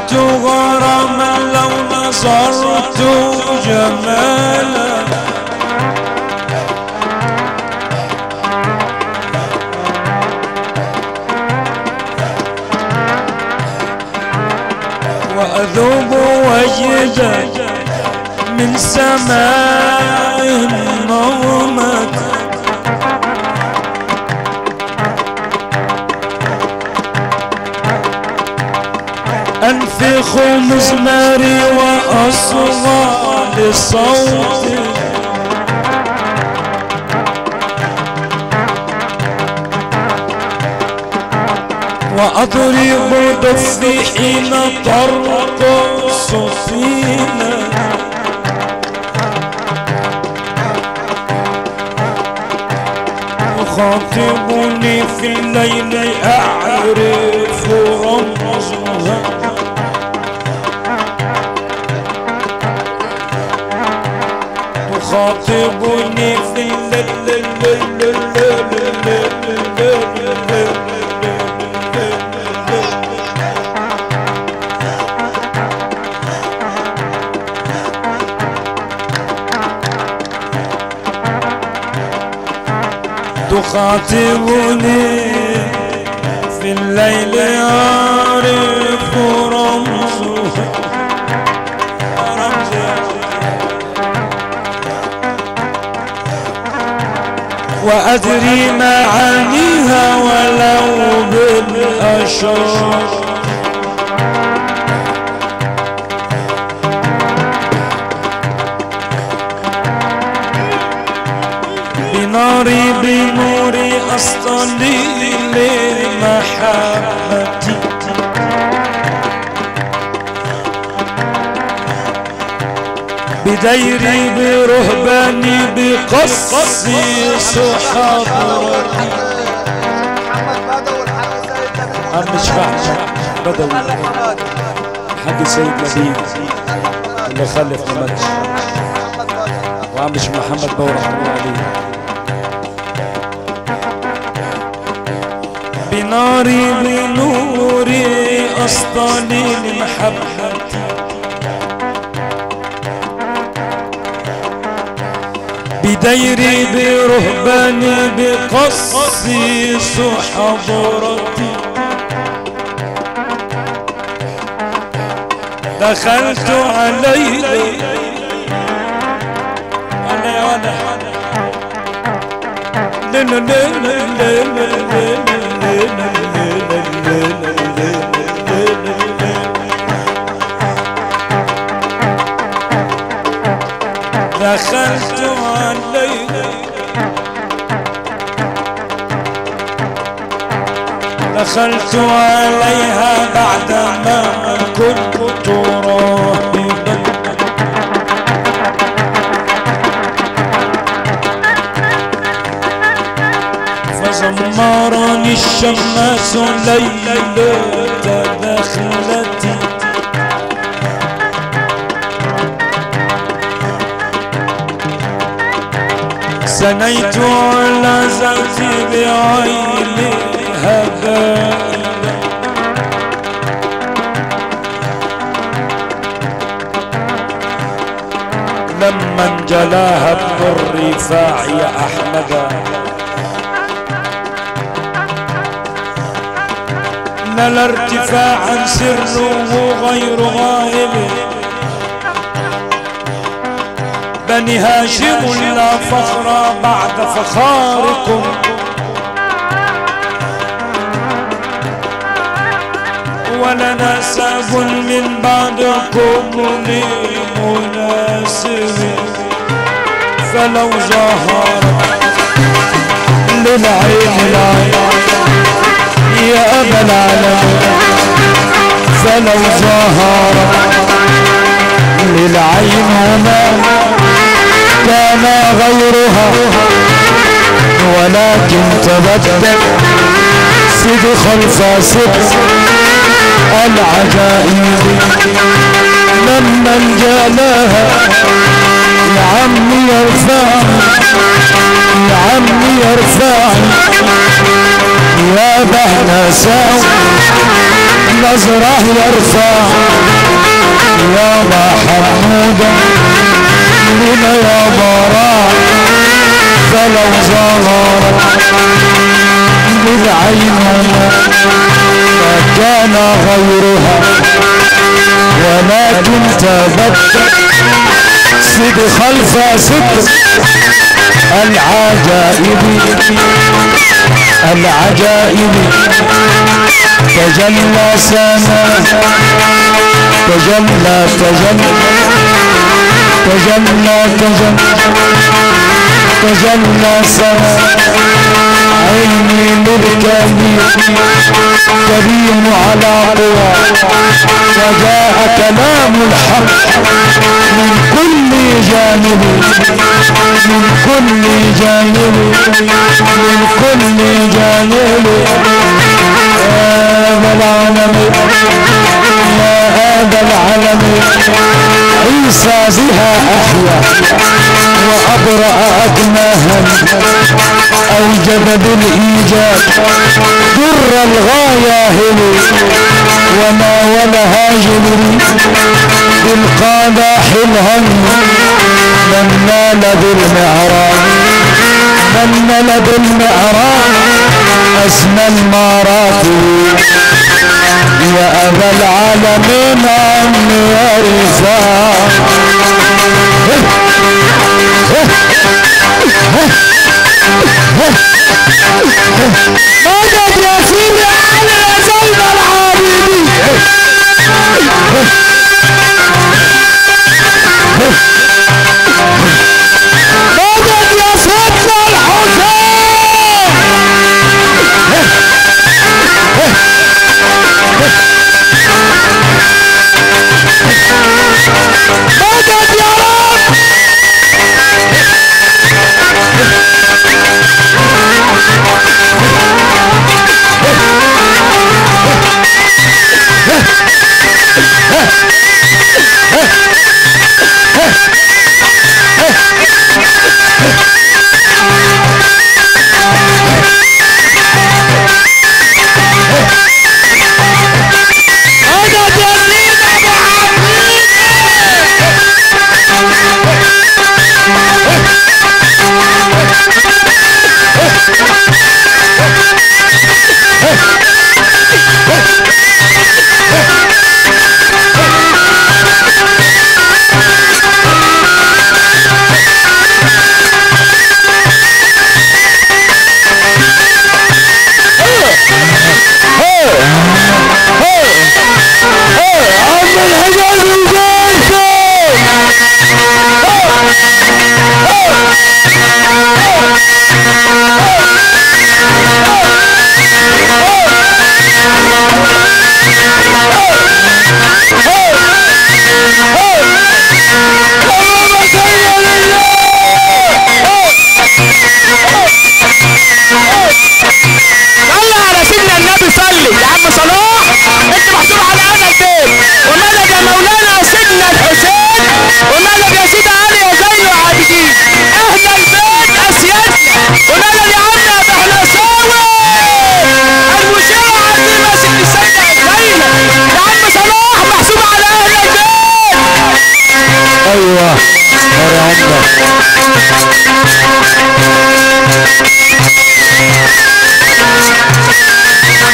ازددت غراما لو نظرت جمالا وأذوب وجدا من سماء نظمت أنفخ مزماري وأصغى لصوتي وأضرب دفي حين ترقص فينا يخاطبني في الليل أعرف رمزها تخاطبني في الليل تخاطبني في الليل أعرف رمزها وأدري معانيها ولو بالأشرار بنوري أصطلي لمحبتي بديري برهباني بقصي حضرتي عم شفع بدوي حق سيد نبيل اللي خلف ممدش وعم محمد بورح الله عليه بنوري أصطلي لمحبتي بديري برهباني بقصي حضرتي دخلت عليه دخلت عليه دخلت عليها بعدما كنت راهبا فزمرني الشماس ليلة دخلتي سنيت على ذاتي بعيني هبائلا لما انجلاها ابن الرفاع يا أحمد نال ارتفاعا سره غير غائب بني هاشم لا فخر بعد فخاركم ولا نسب من بعدكم لمناسب فلو ظهر للعين العين يا أبا العالمين فلو ظهر للعين ما كان غيرها ولكن تبدل صدق الفاسد العجائب لما انجلاها يا عمي ارفعني يا عمي ارفعني يا بهنا ساوي بالنظرة يرفع يا محمودة لنا يا براء فلو ظهرت بالعيننا ما كان غيرها ولكن تبدل سد خلف سد العجائب العجائب تجلى سما تجلى تجلى تجلى تجلى سما عيني للكبير كريم على قوى وجاء كلام الحق من كل جانب من كل جانب من كل جانب هذا العالم يا هذا العالم عيسى بها أحيا وأبرأ أكماها أوجب بالإيجاد در الغاية هلي وناولها جبريل بالقادح الهم من نال بالمعراج من نال بالمعراج أسمى المراتب يا أبا العالمين عمي يا رفاق مدد يا سيدي علي يا زين العابدين مدد يا سيدنا الحسين مدد يا رب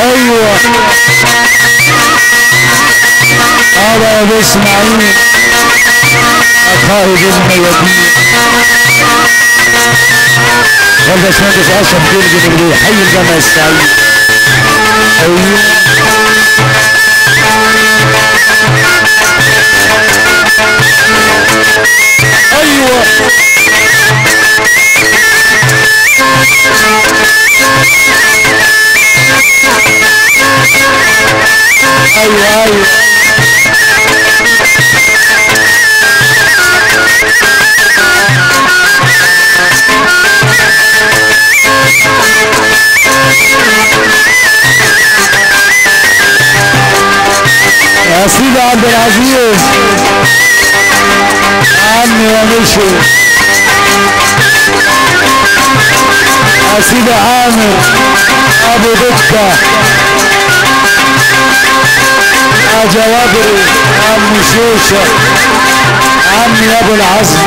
ايوه هذا يا ابو اسماعيل قائد الميادين والباشمهندس اشرف جلجل حي الجامع السعيد. ايوه ايوه ايوه ايوه يا سيدي عبد العزيز عمي ومشي يا سيدي عامر ابو دكه يا جوابري عم شوشة عمي يا ابو العزم.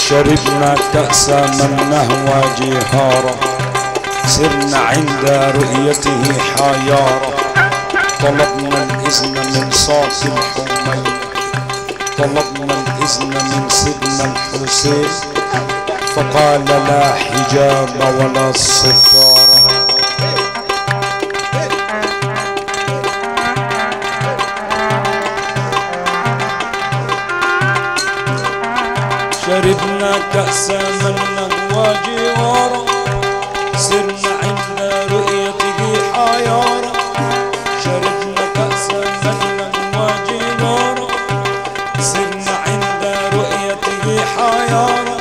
شربنا كأس من نهوى جهارا سرنا عند رؤيته حيارا طلبنا الإذن من صاف الحمين طلبنا الإذن من سيدنا الحسين فقال لا حجاب ولا ستارة. شربنا كأس من نهوى جهارا سرنا عند رؤيته حيارا شربنا كأس من نهوى جهارا سرنا عند رؤيته حيارا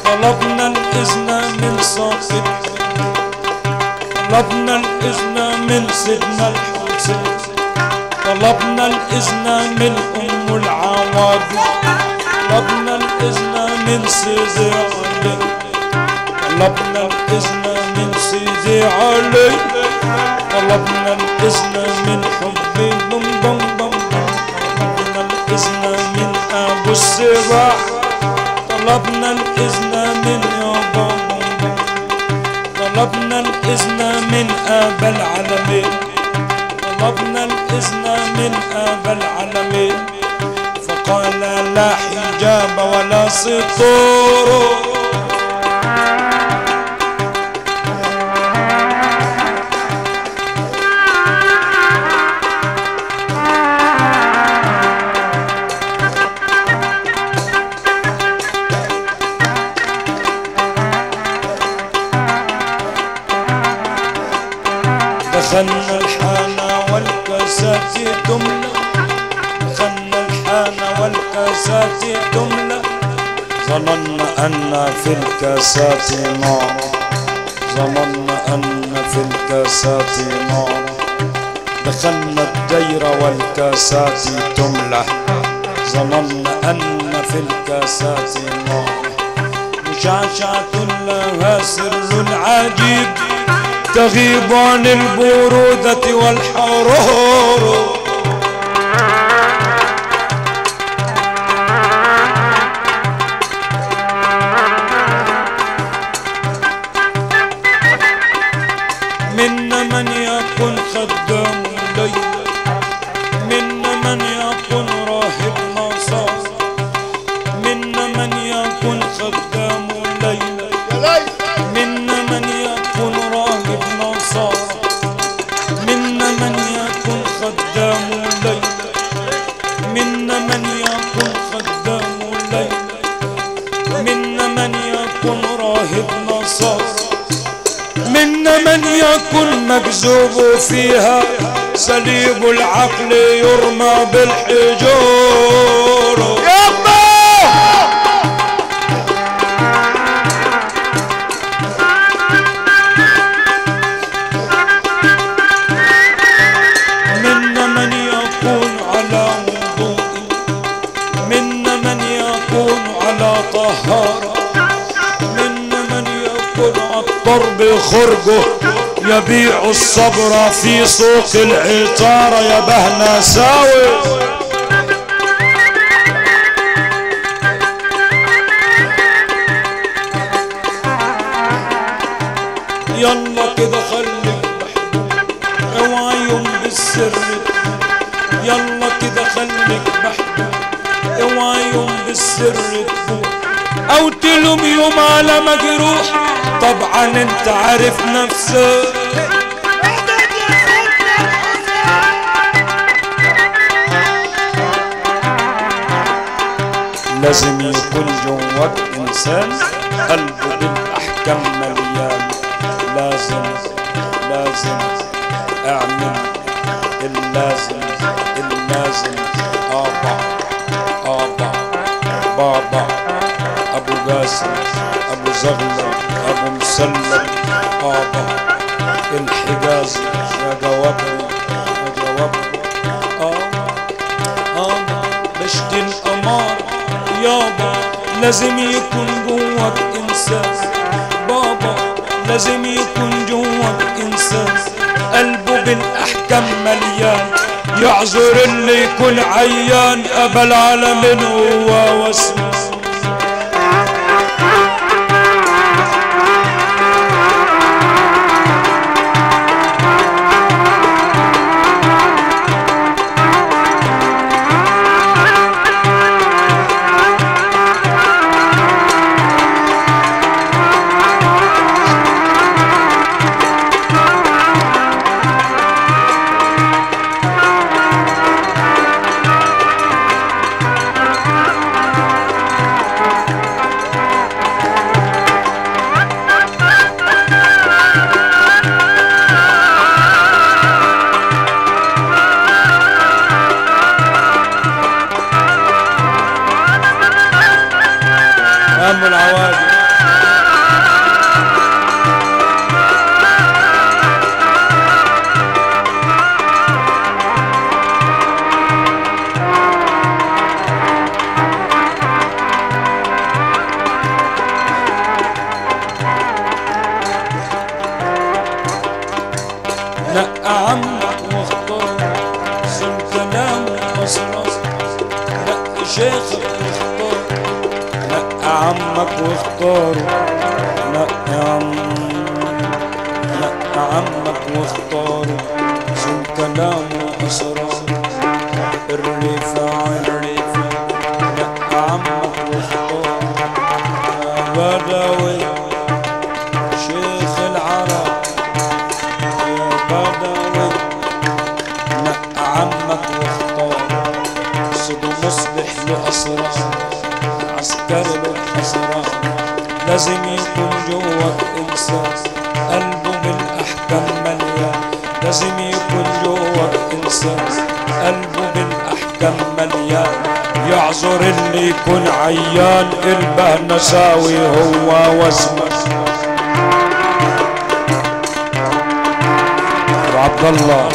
طلبنا الإذن من صاحب طلبنا الإذن من سيدنا الحسين طلبنا الإذن من أم العوابد طلبنا الإذن من سيدي علي طلبنا الإذن من سيدي علي طلبنا الإذن من حبي بم بم بم طلبنا الإذن من أبو السباح طلبنا الإذن من يابا طلبنا الإذن من أبا العالمين طلبنا الإذن من أبا العالمين فقال لا حجاب ولا ستور. دخلنا الحانة والكاسات تملى دخلنا الحانة والكاسات تملى ظننا أن في الكاسات نار ظننا أن في الكاسات نار دخلنا الدير والكاسات تملى ظننا أن في الكاسات نار مشعشعة لها سر عجيب تغيب عن البرودة والحرور منا من يكون خدام ليل منا من يكون راهب نصار منا من يكون خدام ليل منا من يكون راهب نصار منا من يكون خدام ليل منا من يكون خدام ليل منا من يكون راهب نصار منا من يكون مكذوب فيها سليب العقل يرمى بالحجور. منا من يكون على وضوء منا من يكون على طهارة منا من يكون عطر بخرجه يبيع الصبر في سوق العطارة يا بهنا ساوي. يلا كده خليك محبوب اوعى يوم بالسر يلا كده خليك محبوب اوعى يوم بالسر تفوق او تلوم يوم على مجروح طبعا انت عارف نفسك. لازم يكون جواك انسان قلبه بالاحكام مليان لازم اعمل اللازم بابا ابو قاسم ابو زغلل ابو مسلم بابا الحجاز يا جوابري عشت القمار يابا لازم يكون جواك انسان بابا لازم يكون جواك انسان قلبه بالاحكام مليان يعذر اللي يكون عيان ابا العالمين هو واسمه أم العوادي نقى عمك واختار سن كلامه واسرار نقى شيخك واختار نقى عمك واختاره نقى عمك واختاره سن كلامه واسرار الرفاع نقى عمك واختاره يا بدوي شيخ العرب يا بدوي نقى عمك واختاره سيدو مصلح له اسرار عسكري له اسرار لازم يكون جواك انسان قلبه بالاحكام مليان لازم يكون جواك انسان قلبه بالاحكام مليان يعذر اللي يكون عيان قلبه نساوي هو واسمه ابو عبد الله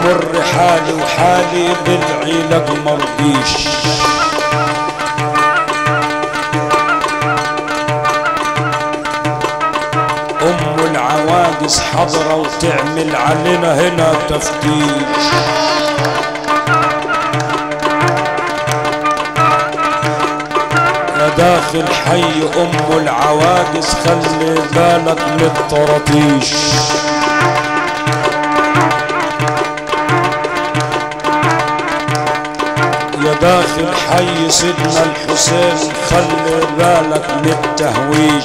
مر حالي وحالي بالعلاج مرضيش ام العواجز حضرة وتعمل علينا هنا تفتيش يا داخل حي ام العواجز خلي بالك للطراطيش يا داخل حي سيدنا الحسين خلي بالك من التهويش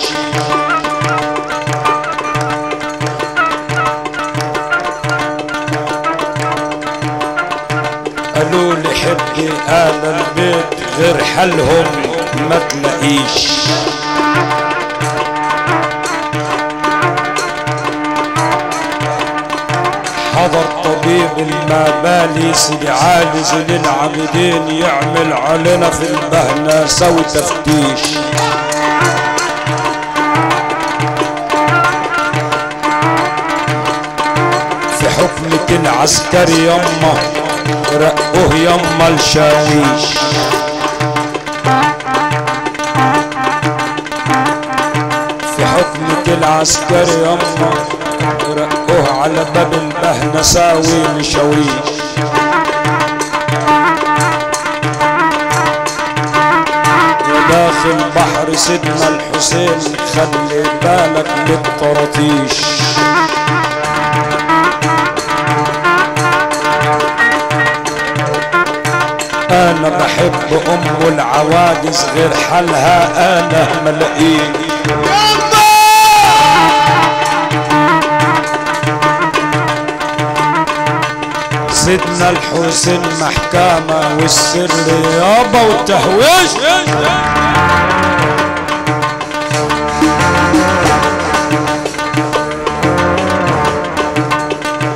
قالوا لي حبي آل البيت غير حلهم ما تلاقيش حضر طبيب المبالي سيدي علي زين العابدين يعمل علينا في البهنة سوي تفتيش في حكمة العسكري يما رقوه يما الشاويش في حكمة العسكري يما رقوه على باب البهنة ساوي مشاويش يا داخل بحر سيدنا الحسين خلي بالك من الطراطيش انا بحب ام العواجز غير حالها انا ملاقيه سيدنا الحسين محكمة والسر يابا والتهويش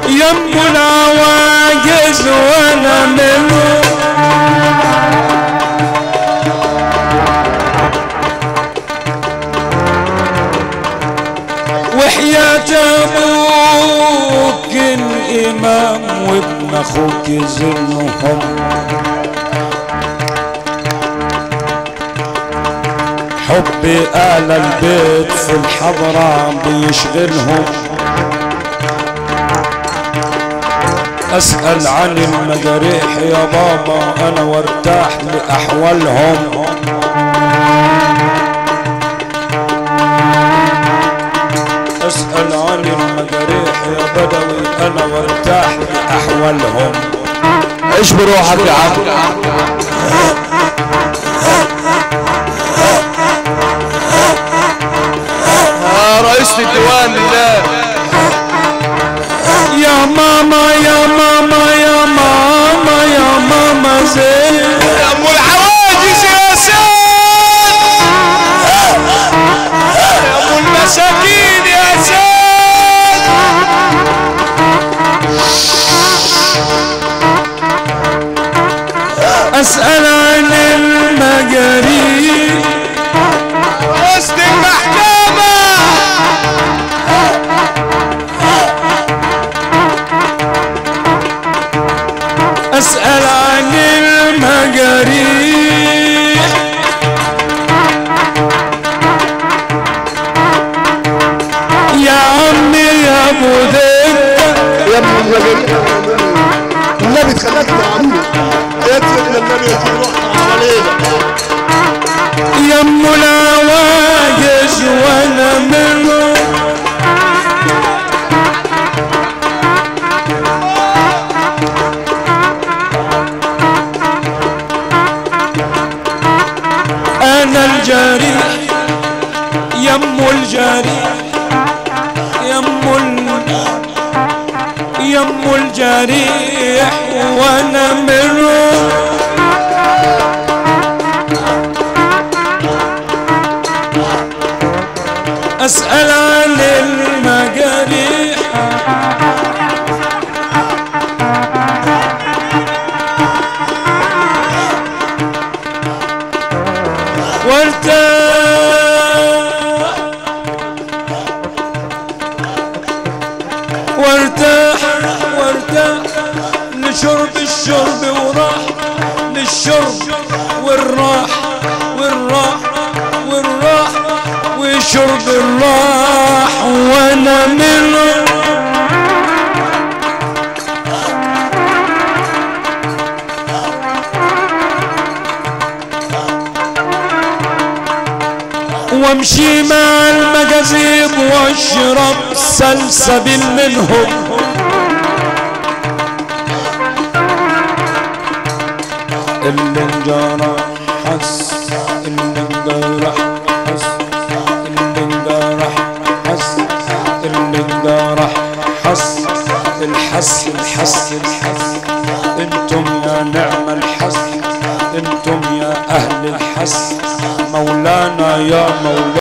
يم العواجز وانا منه وحياة مات ابوك الامام وابن اخوك يزنهم، حب آل البيت في الحضرة بيشغلهم، اسأل عن المجاريح يا بابا انا وارتاح لاحوالهم، اسأل عن المجاريح يا بدوي انا وارتاح لاحوالهم. عيش بروحك يا عم. رئيس الديوان لله. يا ماما يا ماما يا ماما يا ماما زين يا ام الحواجز يا سيد، يا ام المساكين يا سيد. اسأل عن المجاريح وسط المحكمة، اسأل عن المجاريح يا عمي يا ابو دكة يا ابن المجاريح النبي تخليك معروف يا سيدنا النبي يروح علينا يا ام العواجز وانا منه انا الجريح يا ام الجريح يا ام الجريح وانا منه اسأل عن المجاريح وارتاح لشرب الشرب وراح للشرب والراح وشرب الراح وانا منه وامشي مع المجاذيب واشرب سلسبيل منهم اللي انجرح حس اللي انجرح حس اللي انجرح حس اللي انجرح حس الحس انتم يا نعم الحس انتم يا اهل الحس مولانا يا مولانا